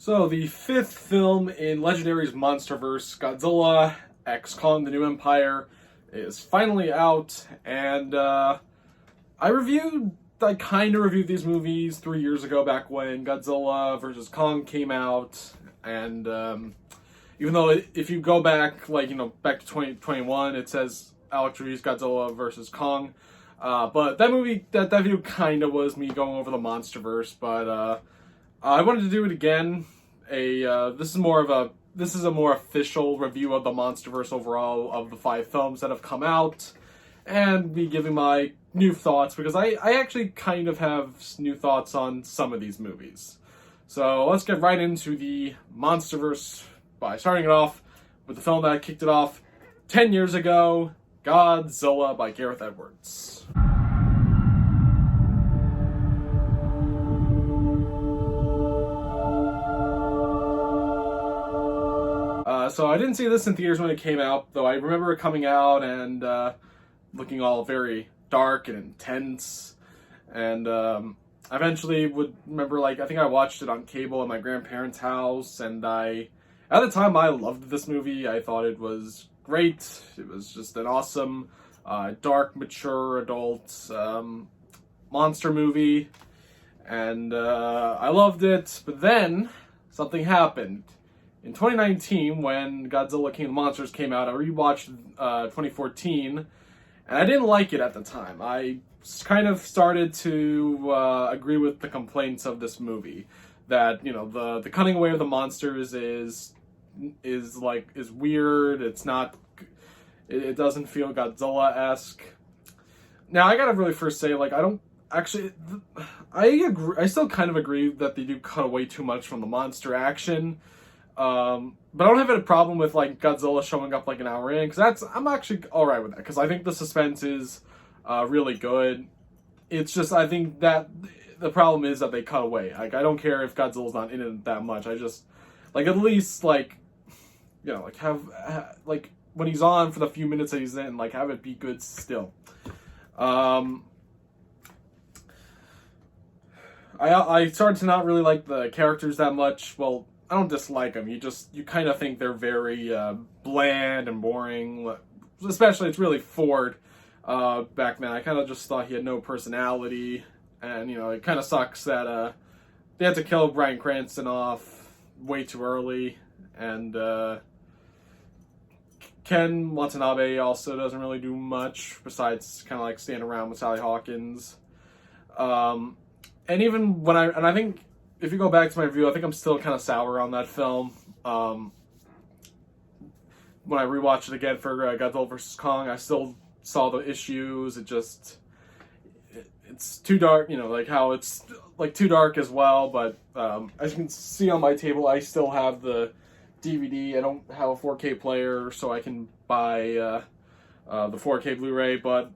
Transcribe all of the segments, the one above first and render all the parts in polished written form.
So, the fifth film in Legendary's Monsterverse, Godzilla x Kong: The New Empire, is finally out, and I kind of reviewed these movies 3 years ago, back when Godzilla vs. Kong came out, and even though if you go back, back to 2021, it says Alex reviews Godzilla vs. Kong, but that movie, that video kind of was me going over the Monsterverse, but I wanted to do it again. This is a more official review of the Monsterverse overall, of the 5 films that have come out, and me giving my new thoughts, because I actually kind of have new thoughts on some of these movies. So let's get right into the Monsterverse by starting it off with the film that kicked it off 10 years ago, Godzilla by Gareth Edwards. So I didn't see this in theaters when it came out, though I remember it coming out and looking all very dark and intense. And I eventually would remember, I think I watched it on cable at my grandparents' house, and at the time, I loved this movie. I thought it was great. It was just an awesome, dark, mature, adult monster movie, and I loved it. But then something happened. In 2019, when Godzilla King of the Monsters came out, I rewatched 2014, and I didn't like it at the time. I kind of started to agree with the complaints of this movie, that, the cutting away of the monsters is weird. It's not. It doesn't feel Godzilla-esque. Now, I gotta really first say, I don't actually. I agree. I still kind of agree that they do cut away too much from the monster action. But I don't have a problem with Godzilla showing up an hour in, because I'm actually alright with that, because I think the suspense is really good. It's just, I think that the problem is that they cut away. I don't care if Godzilla's not in it that much. I just at least have when he's on for the few minutes that he's in, have it be good still. I started to not really like the characters that much. Well, I don't dislike them. You kind of think they're very bland and boring. Especially, it's really Ford back then. I kind of just thought he had no personality, and it kind of sucks that they had to kill Bryan Cranston off way too early, and Ken Watanabe also doesn't really do much besides kind of stand around with Sally Hawkins. And even when I think, if you go back to my review, I think I'm still kind of sour on that film. When I rewatched it again for Godzilla vs. Kong, I still saw the issues. It's too dark, how it's too dark as well. But as you can see on my table, I still have the DVD. I don't have a 4K player, so I can buy the 4K Blu-ray. But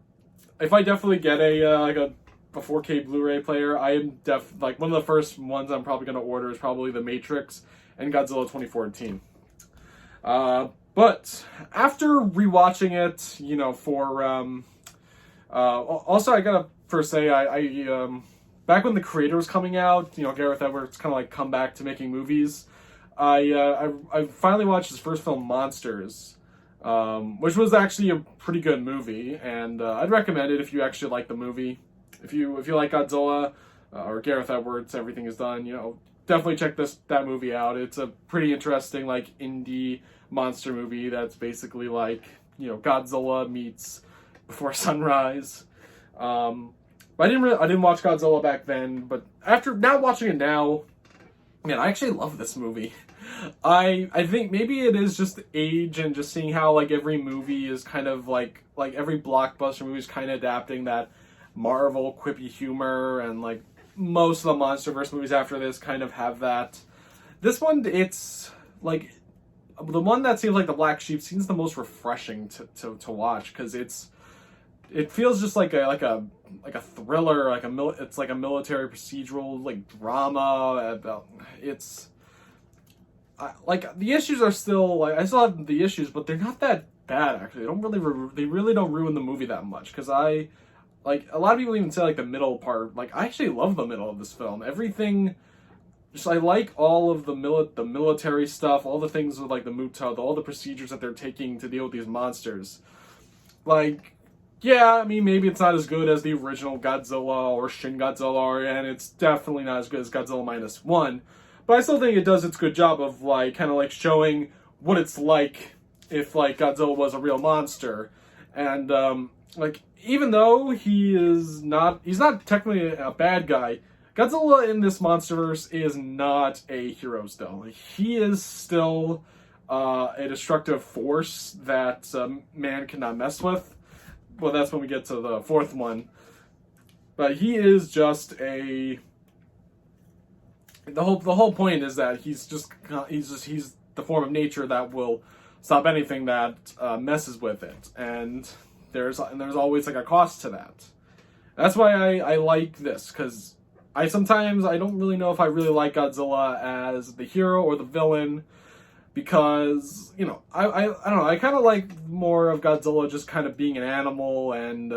if I definitely get a 4K Blu-ray player, I am one of the first ones I'm probably going to order is probably The Matrix and Godzilla 2014. But after rewatching it, also I gotta first say, I back when The Creator was coming out, Gareth Edwards kind of come back to making movies. I finally watched his first film, Monsters, which was actually a pretty good movie, and I'd recommend it if you actually like the movie. If you like Godzilla or Gareth Edwards, everything is done. Definitely check that movie out. It's a pretty interesting indie monster movie that's basically Godzilla meets Before Sunrise. But I didn't watch Godzilla back then. But after now watching it now, man, I actually love this movie. I think maybe it is just age and just seeing how every movie is kind of every blockbuster movie is kind of adapting that Marvel quippy humor, and most of the Monsterverse movies after this kind of have that. This one, it's the one that seems like the black sheep seems the most refreshing to watch, because it feels just like a thriller, it's like a military procedural drama about the issues are still I still have the issues, but they're not that bad actually. They really don't ruin the movie that much, because a lot of people even say the middle part. I actually love the middle of this film. Everything just I like all of the military stuff, all the things with like the Muto, all the procedures that they're taking to deal with these monsters. Like, yeah, I mean, maybe it's not as good as the original Godzilla or Shin Godzilla, and it's definitely not as good as Godzilla -1. But I still think it does its good job of, like, kind of, like, showing what it's like if, like, Godzilla was a real monster. And, like, even though he's not technically a bad guy, Godzilla in this Monsterverse is not a hero still. He is still a destructive force that man cannot mess with. Well, that's when we get to the fourth one. But he is just a... The whole point is that he's the form of nature that will stop anything that messes with it. And there's always like a cost to that. That's why I like this, because I don't really know if I really like Godzilla as the hero or the villain, because, you know, I don't know, I kind of like more of Godzilla just kind of being an animal, and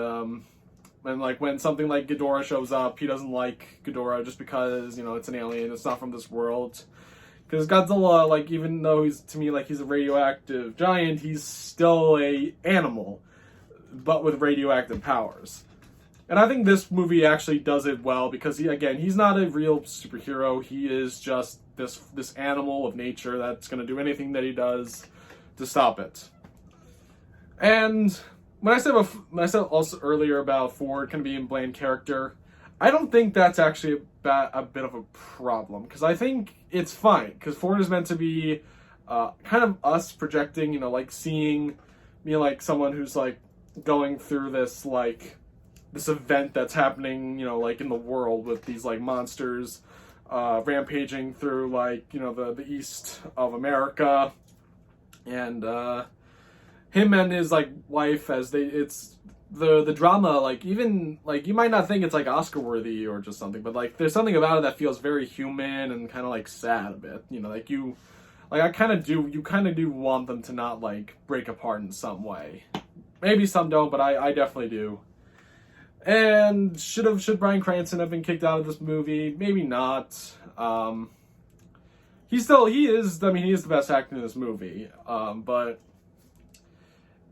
like when something like Ghidorah shows up, he doesn't like Ghidorah just because, you know, it's an alien, it's not from this world. Because Godzilla, like, even though he's a radioactive giant, he's still a animal, but with radioactive powers. And I think this movie actually does it well, because he's not a real superhero. He is just this animal of nature that's going to do anything that he does to stop it. And when I said also earlier about Ford kind of being a bland character, I don't think that's actually a bit of a problem, because I think it's fine, because Ford is meant to be kind of us projecting, you know, like seeing me like someone who's like going through this event that's happening, you know, like in the world with these like monsters rampaging through, like, you know, the east of America, and him and his like wife, as it's the drama, like, even like you might not think it's like Oscar worthy or just something, but like there's something about it that feels very human and kind of like sad a bit, you know, like you kind of do want them to not like break apart in some way. Maybe some don't, but I definitely do. And should Bryan Cranston have been kicked out of this movie? Maybe not. He is the best actor in this movie. But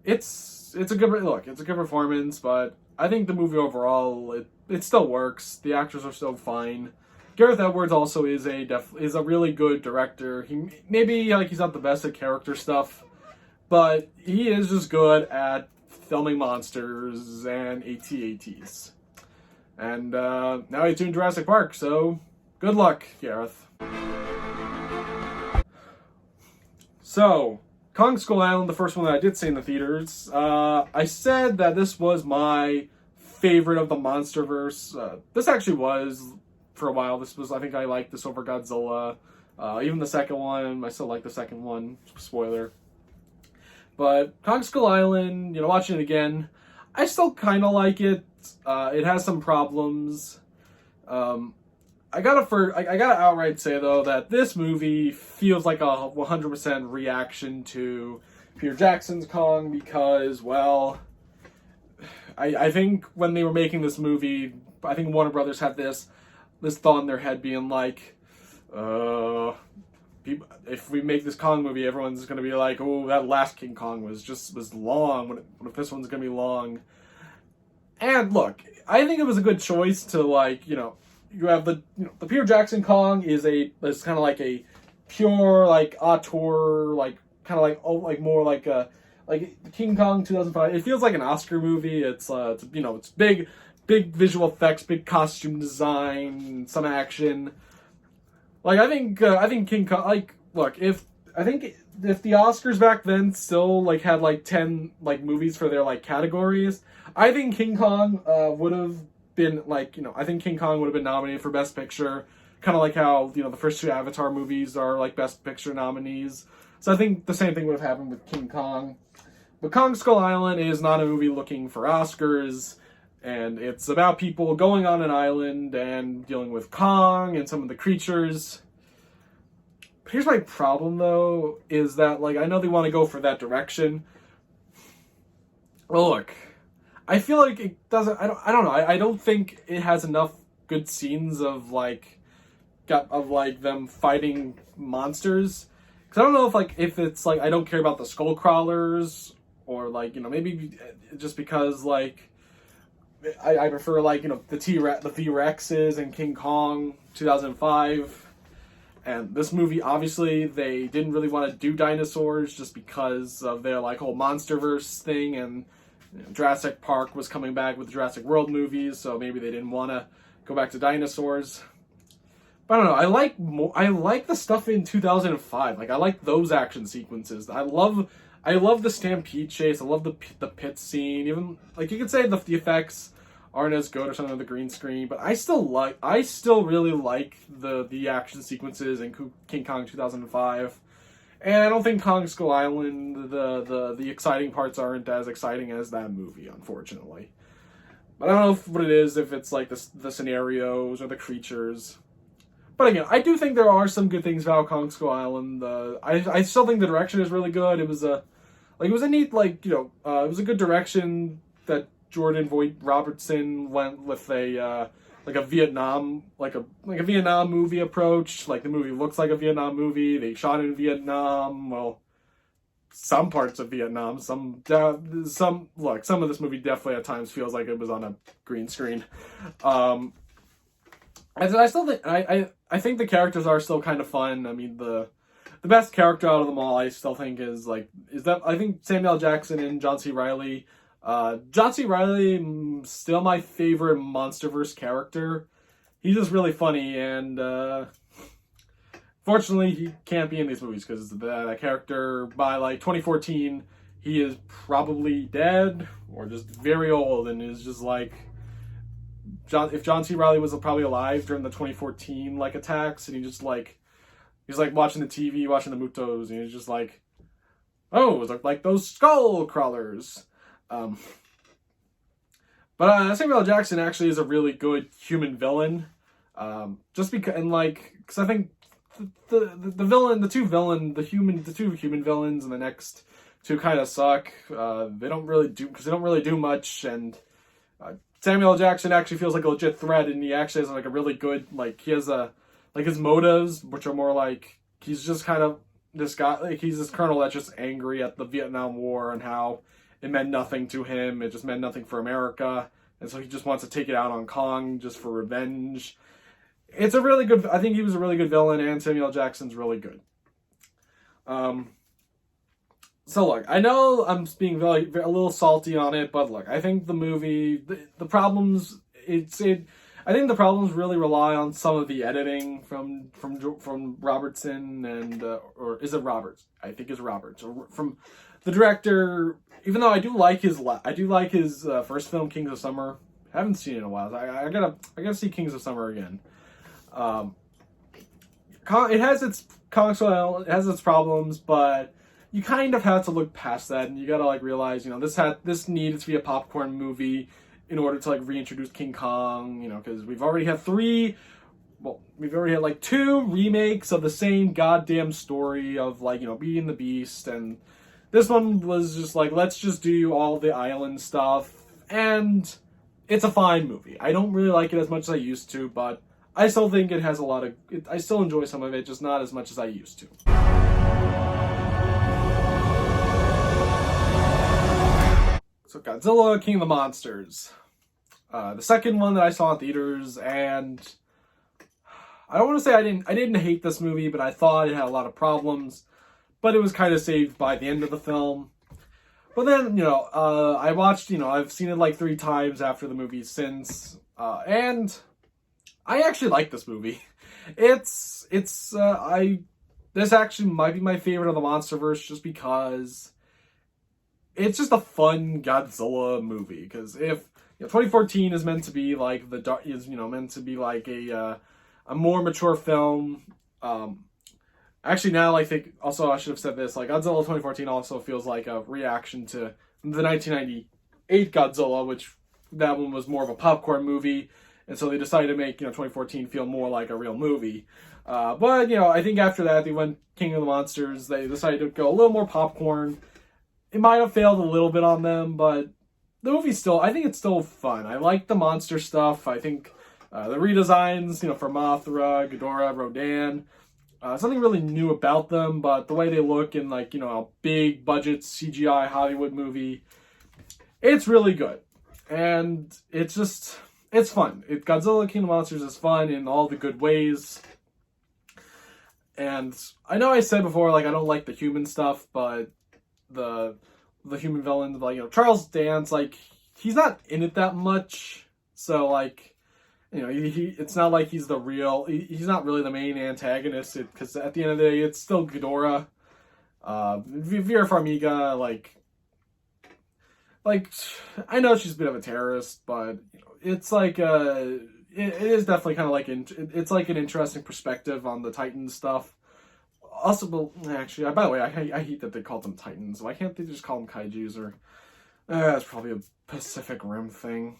it's a good look. It's a good performance, but I think the movie overall it still works. The actors are still fine. Gareth Edwards also is a really good director. He maybe like he's not the best at character stuff, but he is just good at filming monsters and AT-ATs. And now he's doing Jurassic Park, so good luck, Gareth. So, Kong Skull Island, the first one that I did see in the theaters, I said that this was my favorite of the Monsterverse. This actually was, for a while. I think I liked this over Godzilla. Even the second one, I still like the second one. Spoiler. But Kong Skull Island, you know, watching it again, I still kind of like it. It has some problems. I gotta outright say though that this movie feels like a 100% reaction to Peter Jackson's Kong, because, well, I think when they were making this movie, I think Warner Brothers had this thought in their head, being like, if we make this Kong movie, everyone's going to be like, oh, that last King Kong was long. What if this one's going to be long? And look, I think it was a good choice to, like, you know, you have the Peter Jackson Kong is kind of like a pure, like, auteur, like, kind of like, oh, like more like King Kong 2005. It feels like an Oscar movie. It's you know, it's big visual effects, big costume design, some action. Like, I think King Kong, like, look, if the Oscars back then still, like, had, like, 10, like, movies for their, like, categories, I think King Kong would have been, like, you know, I think King Kong would have been nominated for Best Picture, kind of like how, you know, the first two Avatar movies are, like, Best Picture nominees. So I think the same thing would have happened with King Kong. But Kong Skull Island is not a movie looking for Oscars, and it's about people going on an island and dealing with Kong and some of the creatures. Here's my problem, though, is that, like, I know they want to go for that direction. Well, look, I feel like it doesn't, I don't know, I don't think it has enough good scenes of, like, of like them fighting monsters. Because I don't know if it's like I don't care about the skull crawlers, or like, you know, maybe just because like I prefer like, you know, the T-Rexes and King Kong 2005. And this movie, obviously, they didn't really want to do dinosaurs just because of their like whole Monsterverse thing, and you know, Jurassic Park was coming back with the Jurassic World movies, so maybe they didn't want to go back to dinosaurs. But I don't know. I like the stuff in 2005. Like I like those action sequences. I love the stampede chase. I love the pit scene. Even like you could say the effects aren't as good or something on the green screen, but I still really like the action sequences in King Kong 2005. And I don't think Kong Skull Island, the exciting parts aren't as exciting as that movie, unfortunately. But I don't know what it is, if it's like the scenarios or the creatures. But again, I do think there are some good things about Kong Skull Island. I still think the direction is really good. It was a neat, like, you know, it was a good direction that Jordan Voight Robertson went with a Vietnam movie approach. Like the movie looks like a Vietnam movie. They shot in Vietnam. Well, some parts of Vietnam. Some of this movie definitely at times feels like it was on a green screen. I still think I think the characters are still kind of fun. I mean the best character out of them all, I still think is I think Samuel L. Jackson and John C. Reilly. John C. Reilly, still my favorite Monsterverse character. He's just really funny, and fortunately he can't be in these movies because that character by like 2014 he is probably dead or just very old, and is just like if John C. Reilly was probably alive during the 2014 like attacks, and he's like watching the TV, watching the Mutos, and he's just like, oh, it's like those skull crawlers. But Samuel L. Jackson actually is a really good human villain. Just because, and like, because I think the two human villains in the next two kind of suck. They don't really do much, and Samuel L. Jackson actually feels like a legit threat, and he actually has like a really good, like, he has his motives, which are more like he's just kind of this guy, like he's this colonel that's just angry at the Vietnam War and how it meant nothing to him. It just meant nothing for America. And so he just wants to take it out on Kong just for revenge. I think he was a really good villain, and Samuel L. Jackson's really good. So look, I know I'm being a little salty on it, but look, I think the movie, the problems, I think the problems really rely on some of the editing from Robertson and, or is it Roberts? I think it's Roberts. Or from the director. Even though I do like his first film, Kings of Summer. I haven't seen it in a while. I gotta see Kings of Summer again. It has its problems, but you kind of have to look past that, and you gotta like realize, you know, this needed to be a popcorn movie in order to like reintroduce King Kong, you know, because we've already had like 2 remakes of the same goddamn story of like, you know, Beauty and the Beast, and this one was just like, let's just do all the island stuff, and it's a fine movie. I don't really like it as much as I used to, but I still think it has I still enjoy some of it, just not as much as I used to. So Godzilla, King of the Monsters. The second one that I saw in theaters, and I don't want to say I didn't hate this movie, but I thought it had a lot of problems. But it was kind of saved by the end of the film. But then, you know, I watched, you know, I've seen it like 3 times after the movie since, and I actually like this movie. This actually might be my favorite of the Monsterverse, just because it's just a fun Godzilla movie. Because if 2014 is meant to be like meant to be like a more mature film. Actually, now I think also I should have said this. Like Godzilla 2014 also feels like a reaction to the 1998 Godzilla, which that one was more of a popcorn movie, and so they decided to make 2014 feel more like a real movie. But I think after that they went King of the Monsters. They decided to go a little more popcorn. It might have failed a little bit on them, but the movie's still, I think it's still fun. I like the monster stuff. I think The redesigns, for Mothra, Ghidorah, Rodan, something really new about them, but the way they look in like, a big budget CGI Hollywood movie, it's really good. And it's fun. Godzilla King of Monsters is fun in all the good ways. And I know I said before, like, I don't like the human stuff, but the human villains, like, Charles Dance, like, he's not in it that much. So, like, it's not like he's he's not really the main antagonist, because at the end of the day, it's still Ghidorah. Vera Farmiga, like, I know she's a bit of a terrorist, but, it's like, it is definitely kind of like, it's like an interesting perspective on the Titan stuff. Also, actually, by the way, I hate that they call them Titans. Why can't they just call them Kaijus? Or that's probably a Pacific Rim thing.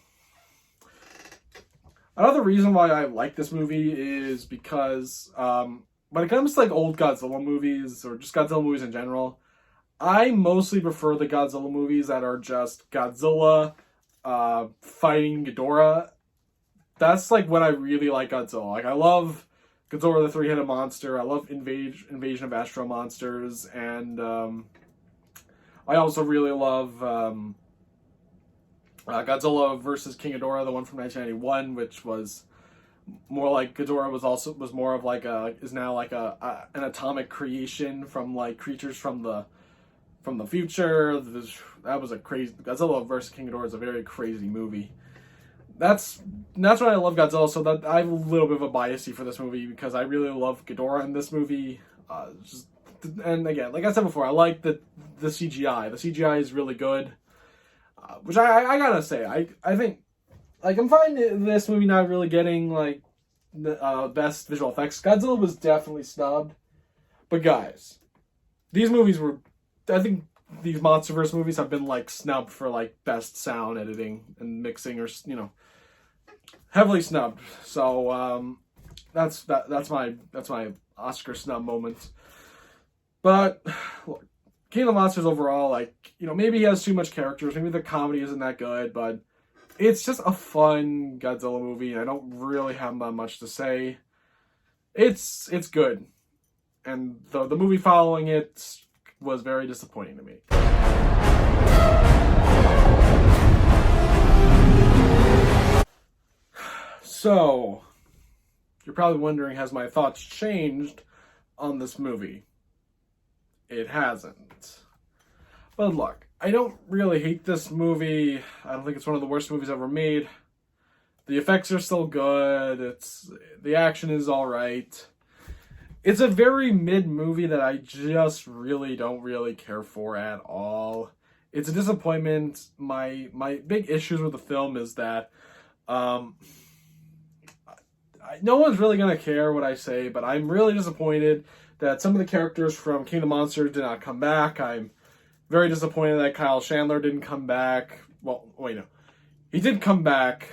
Another reason why I like this movie is because when it comes to like old Godzilla movies, or just Godzilla movies in general, I mostly prefer the Godzilla movies that are just Godzilla fighting Ghidorah. That's like when I really like Godzilla. Like, I love Godzilla the Three-Headed Monster. I love Invasion of Astro Monsters. And I also really love Godzilla versus King Ghidorah, the one from 1991, which was more like Ghidorah was more of like is now like an atomic creation from like creatures from the future. That was a crazy Godzilla versus King Ghidorah is a very crazy movie. That's why I love Godzilla. So that I have a little bit of a bias for this movie because I really love Ghidorah in this movie. And again, like I said before, I like the CGI. The CGI is really good, which I gotta say, I think, like, I'm fine in this movie not really getting like the best visual effects. Godzilla was definitely snubbed, but guys, these movies were, I think these Monsterverse movies have been like snubbed for like best sound editing and mixing, or heavily snubbed. So that's my Oscar snub moment. But look, King of the Monsters overall, like, maybe he has too much characters, maybe the comedy isn't that good, but it's just a fun Godzilla movie, and I don't really have that much to say. It's good, and the movie following it was very disappointing to me. So, you're probably wondering, has my thoughts changed on this movie? It hasn't. But look, I don't really hate this movie. I don't think it's one of the worst movies ever made. The effects are still good. The action is alright. It's a very mid movie that I just really don't really care for at all. It's a disappointment. My big issues with the film is that no one's really going to care what I say, but I'm really disappointed that some of the characters from King of the Monsters did not come back. I'm very disappointed that Kyle Chandler didn't come back. Well, wait, no. He did come back,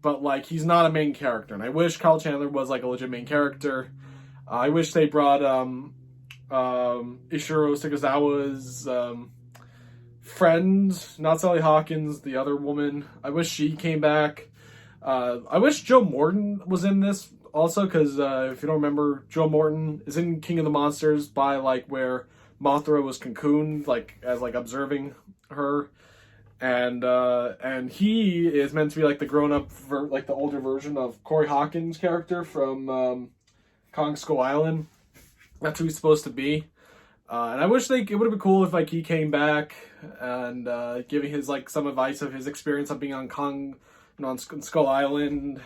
but, like, he's not a main character. And I wish Kyle Chandler was, like, a legit main character. I wish they brought Ishiro Sakazawa's friend, not Sally Hawkins, the other woman. I wish she came back. I wish Joe Morton was in this also, because if you don't remember, Joe Morton is in King of the Monsters by, like, where Mothra was cocooned, like, as, like, observing her. And he is meant to be, like, the grown-up, like, the older version of Corey Hawkins' character from Kong Skull Island. That's who he's supposed to be. And I wish it would have been cool if, like, he came back and giving his, like, some advice of his experience of being on on Skull Island.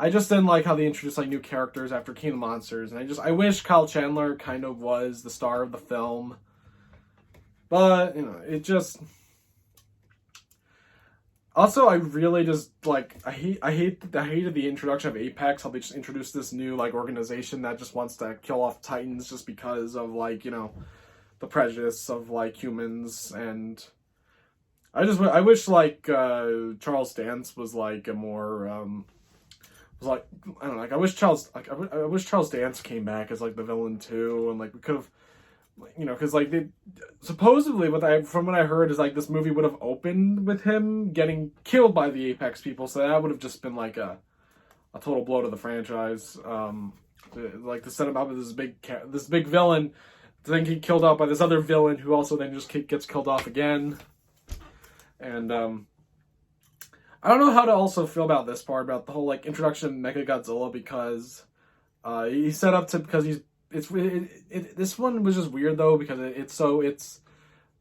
I just didn't like how they introduced, like, new characters after King of the Monsters, and I wish Kyle Chandler kind of was the star of the film. But, it just... Also, I really just, like, I hated the introduction of Apex, how they just introduced this new, like, organization that just wants to kill off Titans just because of, like, the prejudice of, like, humans. And I wish, like, Charles Dance was, like, a more, was, like, I don't know, like, I wish Charles Dance came back as, like, the villain too, and, like, we could have, because, like, they supposedly, from what I heard, is, like, this movie would have opened with him getting killed by the Apex people, so that would have just been, like, a a total blow to the franchise. Like to set him up as this big villain, then get killed off by this other villain who also then just gets killed off again. And I don't know how to also feel about this part, about the whole like introduction of Mechagodzilla, because he's set up to, because this one was just weird though, because it's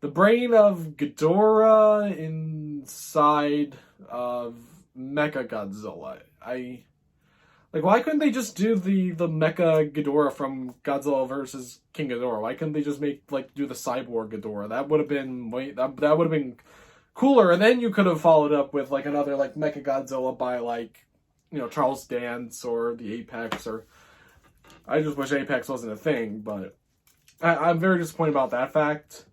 the brain of Ghidorah inside of Mechagodzilla. Like, why couldn't they just do the Mecha Ghidorah from Godzilla versus King Ghidorah? Why couldn't they just do the cyborg Ghidorah? That would have been that would have been cooler, and then you could have followed up with like another like Mecha Godzilla by like, you know, Charles Dance or the Apex, or I just wish Apex wasn't a thing, but I'm very disappointed about that fact.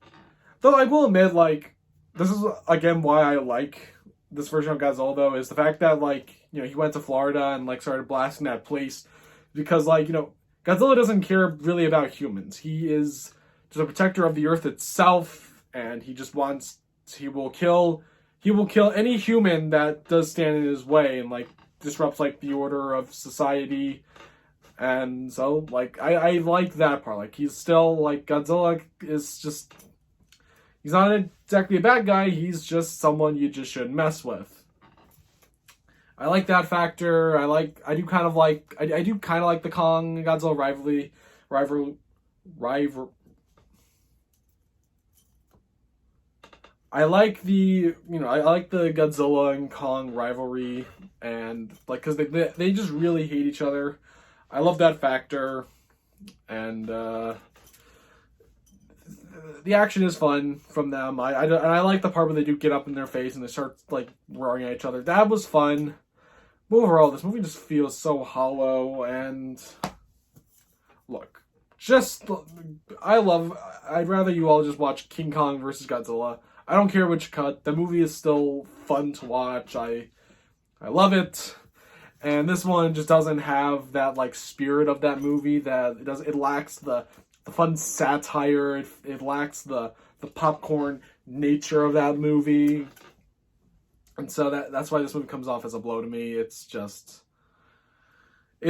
Though I will admit, like, this is again why I like this version of Godzilla though, is the fact that like, you know, he went to Florida and like started blasting that place, because like, you know, Godzilla doesn't care really about humans. He is just a protector of the earth itself, and he will kill any human that does stand in his way and like disrupts like the order of society. And so like I like that part. Like, he's still like, Godzilla is just, he's not exactly a bad guy, he's just someone you just shouldn't mess with. I like that factor. I do kind of like the Kong and Godzilla rivalry. I like the Godzilla and Kong rivalry, and like, because they just really hate each other. I love that factor, and the action is fun from them. I like the part where they do get up in their face and they start like roaring at each other. That was fun. But overall, this movie just feels so hollow. And look, I'd rather you all just watch King Kong versus Godzilla. I don't care which cut. The movie is still fun to watch. I love it. And this one just doesn't have that like spirit of that movie. It lacks the fun satire. It lacks the popcorn nature of that movie. And so that's why this movie comes off as a blow to me. It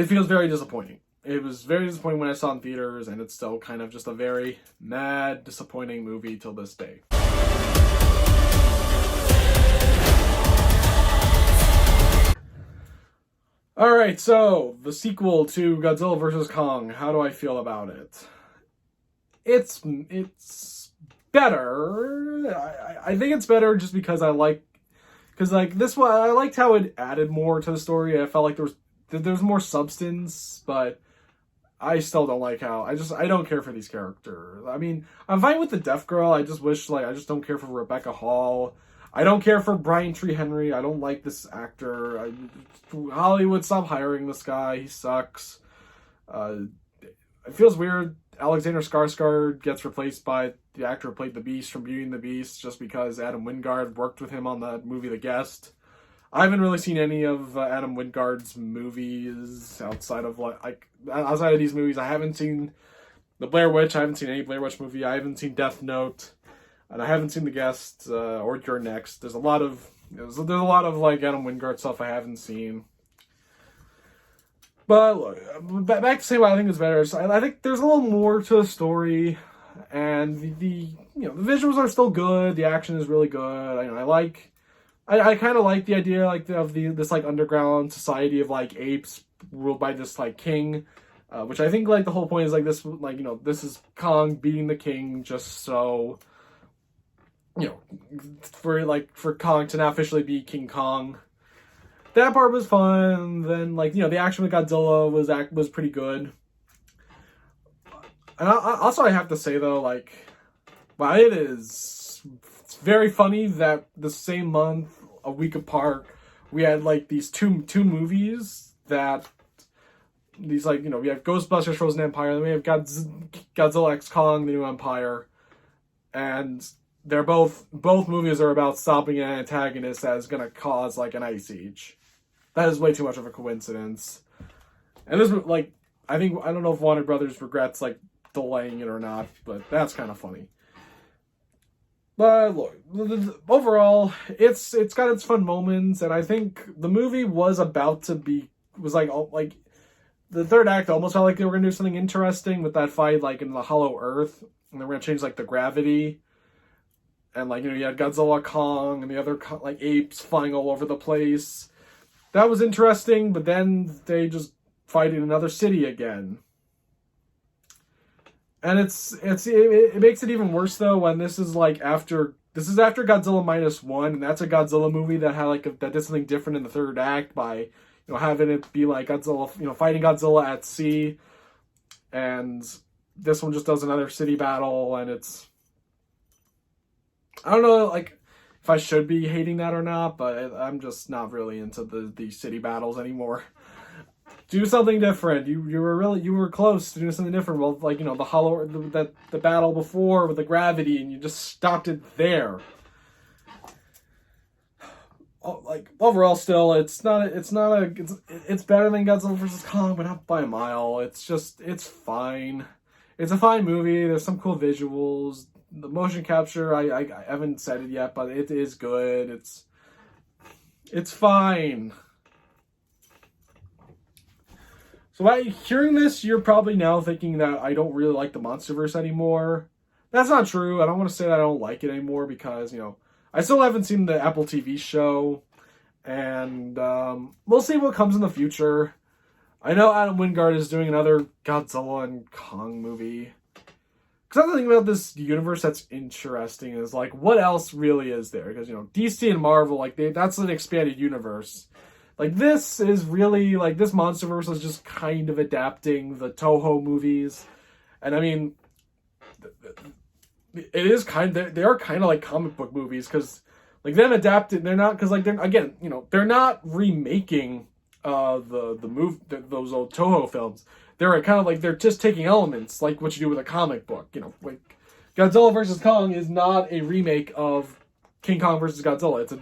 feels very disappointing. It was very disappointing when I saw it in theaters, and it's still kind of just a very mad, disappointing movie till this day. Alright, so the sequel to Godzilla vs. Kong. How do I feel about it? It's better. I think it's better just because this one, I liked how it added more to the story. I felt like there's more substance, but I still don't like how I don't care for these characters. I mean, I'm fine with the deaf girl. I just wish I just don't care for Rebecca Hall. I don't care for Brian Tree Henry. I don't like this actor. Hollywood, stop hiring this guy. He sucks. It feels weird. Alexander Skarsgård gets replaced by the actor who played the Beast from Beauty and the Beast just because Adam Wingard worked with him on the movie The Guest. I haven't really seen any of Adam Wingard's movies outside of these movies. I haven't seen The Blair Witch. I haven't seen any Blair Witch movie. I haven't seen Death Note, and I haven't seen The Guest or You're Next. There's a lot of like Adam Wingard stuff I haven't seen. But look, back to say why I think it's better. I think there's a little more to the story, and the visuals are still good. The action is really good. I kind of like the idea of this underground society of like apes ruled by this like king, which I think like the whole point is this is Kong beating the king just so for Kong to now officially be King Kong. That part was fun. Then the action with Godzilla was pretty good. And I have to say though, it's very funny that the same month, a week apart, we had these two movies that we have Ghostbusters: Frozen Empire, then we have Godzilla x Kong: The New Empire, and they're both movies are about stopping an antagonist that is gonna cause an ice age. That is way too much of a coincidence. And this I don't know if Warner Brothers regrets delaying it or not, but that's kind of funny. But look, overall, it's got its fun moments, and I think the movie was about to be was like the third act almost felt like they were gonna do something interesting with that fight, like in the Hollow Earth, and they were gonna change like the gravity, and like you had Godzilla, Kong, and the other like apes flying all over the place. That was interesting, but then they just fight in another city again. And it makes it even worse though when this is after Godzilla -1, and that's a Godzilla movie that had that did something different in the third act by having it be like Godzilla, fighting Godzilla at sea, and this one just does another city battle, and I don't know if I should be hating that or not, but I'm just not really into the city battles anymore. Do something different. You were close to doing something different. Well, the battle before with the gravity, and you just stopped it there. Overall, still, it's better than Godzilla vs. Kong, but not by a mile. It's fine. It's a fine movie. There's some cool visuals. The motion capture, I haven't said it yet, but it is good. It's fine. So by hearing this, you're probably now thinking that I don't really like the Monsterverse anymore. That's not true. I don't want to say that I don't like it anymore because, I still haven't seen the Apple TV show. And we'll see what comes in the future. I know Adam Wingard is doing another Godzilla and Kong movie. Because another thing about this universe that's interesting is, what else really is there? Because, DC and Marvel, that's an expanded universe. This is really, this Monsterverse is just kind of adapting the Toho movies. And, I mean, it is they are kind of like comic book movies, because, them adapted, they're not, because, they're not remaking those old Toho films. They're kind of they're just taking elements, like what you do with a comic book. Godzilla vs. Kong is not a remake of King Kong vs. Godzilla. It's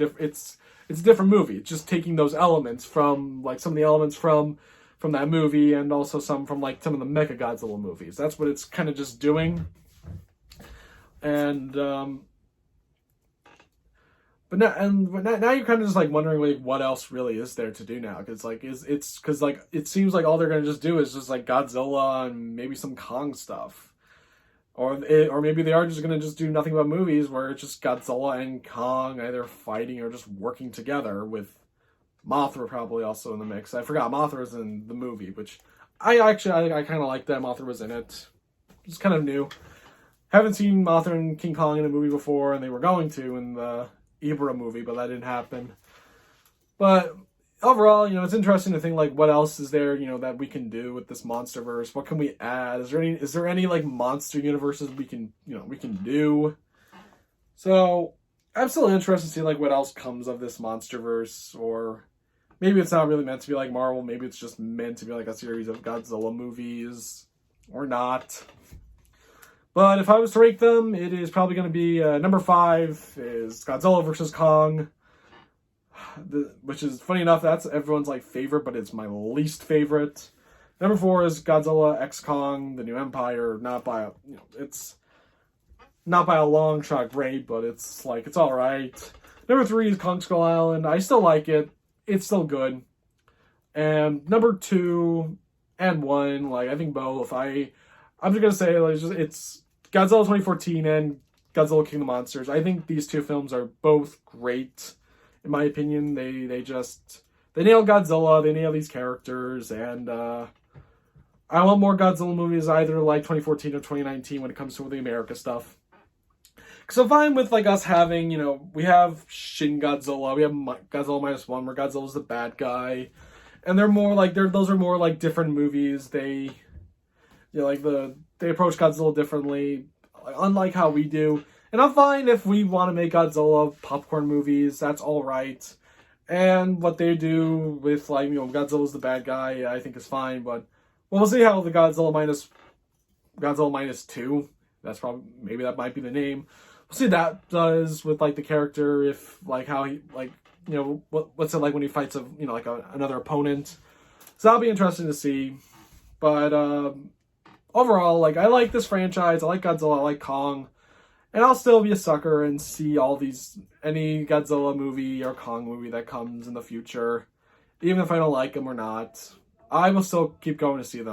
a different movie. It's just taking those elements from some of the elements from that movie, and also some from some of the Mecha Godzilla movies. That's what it's kind of just doing. And but now you're kind of just wondering what else really is there to do now, because it seems like all they're gonna just do is just Godzilla and maybe some Kong stuff. Or maybe they are just going to just do nothing but movies where it's just Godzilla and Kong either fighting or just working together, with Mothra probably also in the mix. I forgot Mothra was in the movie, which I kind of like that Mothra was in it. It's kind of new. Haven't seen Mothra and King Kong in a movie before, and they were going to in the Ibra movie, but that didn't happen. But overall, it's interesting to think what else is there, that we can do with this Monsterverse. What can we add? Is there any monster universes we can do? So I'm still interested to see what else comes of this Monsterverse, or maybe it's not really meant to be like Marvel. Maybe it's just meant to be a series of Godzilla movies, or not. But if I was to rank them, it is probably going to be number 5 is Godzilla vs. Kong. Which is funny enough, that's everyone's favorite, but it's my least favorite. Number 4 is Godzilla x Kong: The New Empire. It's not by a long shot great, but it's all right. Number 3 is Kong Skull Island. I still like it. It's still good. And number 2 and 1, I think both. I'm just gonna say it's Godzilla 2014 and Godzilla King of the Monsters. I think these two films are both great. In my opinion, they nailed Godzilla, they nailed these characters, and I want more Godzilla movies, either 2014 or 2019 when it comes to the America stuff. Because I'm fine with us having, we have Shin Godzilla, we have Godzilla -1 where Godzilla's the bad guy, and they're more those are more different movies. They they approach Godzilla differently, unlike how we do. And I'm fine if we want to make Godzilla popcorn movies. That's all right. And what they do with Godzilla's the bad guy, I think is fine. But we'll see how the Godzilla minus 2. That's probably, maybe that might be the name. We'll see what that does with the character, if how he what's it like when he fights another opponent. So that'll be interesting to see. But overall, I like this franchise. I like Godzilla. I like Kong. And I'll still be a sucker and see any Godzilla movie or Kong movie that comes in the future. even if I don't like them or not. I will still keep going to see them.